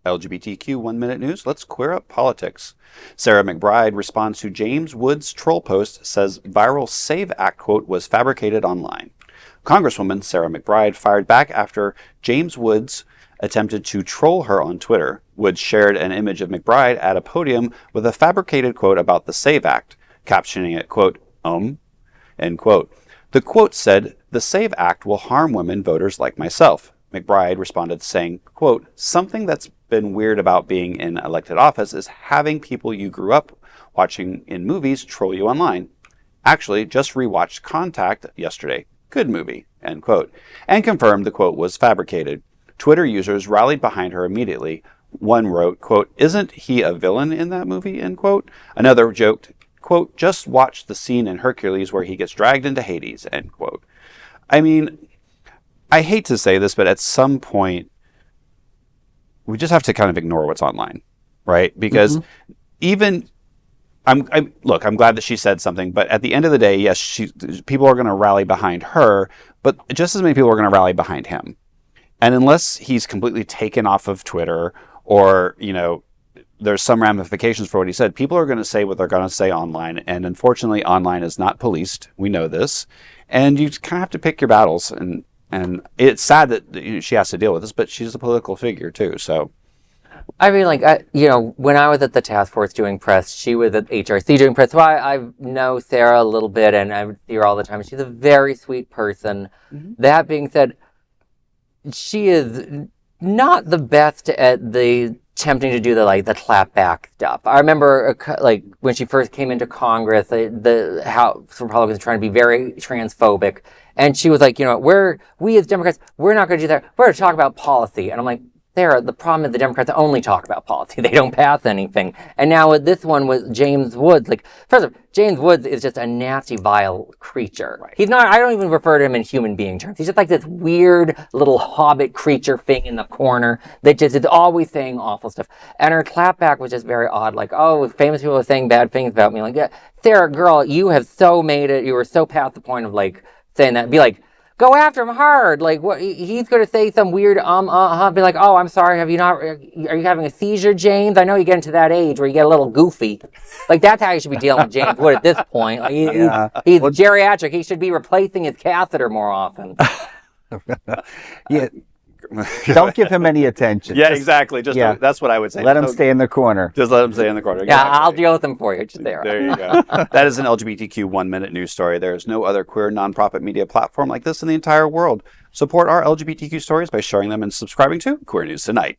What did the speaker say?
LGBTQ 1 Minute News. Let's queer up politics. Sarah McBride responds to James Wood's troll post, says viral Save Act quote was fabricated online. Congresswoman Sarah McBride fired back after James Woods attempted to troll her on Twitter. Woods shared an image of McBride at a podium with a fabricated quote about the Save Act, captioning it, quote, end quote. The quote said, "The Save Act will harm women voters like myself." McBride responded saying, quote, "Something that's been weird about being in elected office is having people you grew up watching in movies troll you online. Actually, just rewatched Contact yesterday. Good movie," end quote, and confirmed the quote was fabricated. Twitter users rallied behind her immediately. One wrote, quote, "Isn't he a villain in that movie," end quote. Another joked, quote, "Just watch the scene in Hercules where he gets dragged into Hades," end quote. I mean, I hate to say this, but at some point, we just have to kind of ignore what's online, right? Because even, I'm glad that she said something, but at the end of the day, yes, people are going to rally behind her, but just as many people are going to rally behind him. And unless he's completely taken off of Twitter or, there's some ramifications for what he said, people are going to say what they're going to say online. And unfortunately, online is not policed. We know this. And you kind of have to pick your battles. And it's sad that she has to deal with this, but she's a political figure too. So, I mean, when I was at the task force doing press, she was at HRC doing press. So I know Sarah a little bit, and I would see her all the time. She's a very sweet person. That being said, she is not the best at the attempting to do the clapback stuff. I remember when she first came into Congress, the House Republicans trying to be very transphobic, and she was like, we as Democrats, we're not going to do that. We're going to talk about policy. And I'm like, Sarah, the problem is the Democrats only talk about policy. They don't pass anything. And now with this one with James Woods, first of all, James Woods is just a nasty, vile creature. Right. He's not, I don't even refer to him in human being terms. He's just like this weird little hobbit creature thing in the corner that just is always saying awful stuff. And her clapback was just very odd. Famous people are saying bad things about me. Yeah, Sarah, girl, you have so made it. You were so past the point of saying that. Be like, go after him hard. What he's going to say some weird, be like, "Oh, I'm sorry. Are you having a seizure, James? I know you get into that age where you get a little goofy." That's how you should be dealing with James Wood at this point. He's geriatric. He should be replacing his catheter more often. Yeah. Don't give him any attention. Yeah, exactly. That's what I would say. Let him stay in the corner. Just let him stay in the corner. Yeah, exactly. I'll deal with him for you. Just there. There you go. That is an LGBTQ 1 Minute news story. There is no other queer nonprofit media platform like this in the entire world. Support our LGBTQ stories by sharing them and subscribing to Queer News Tonight.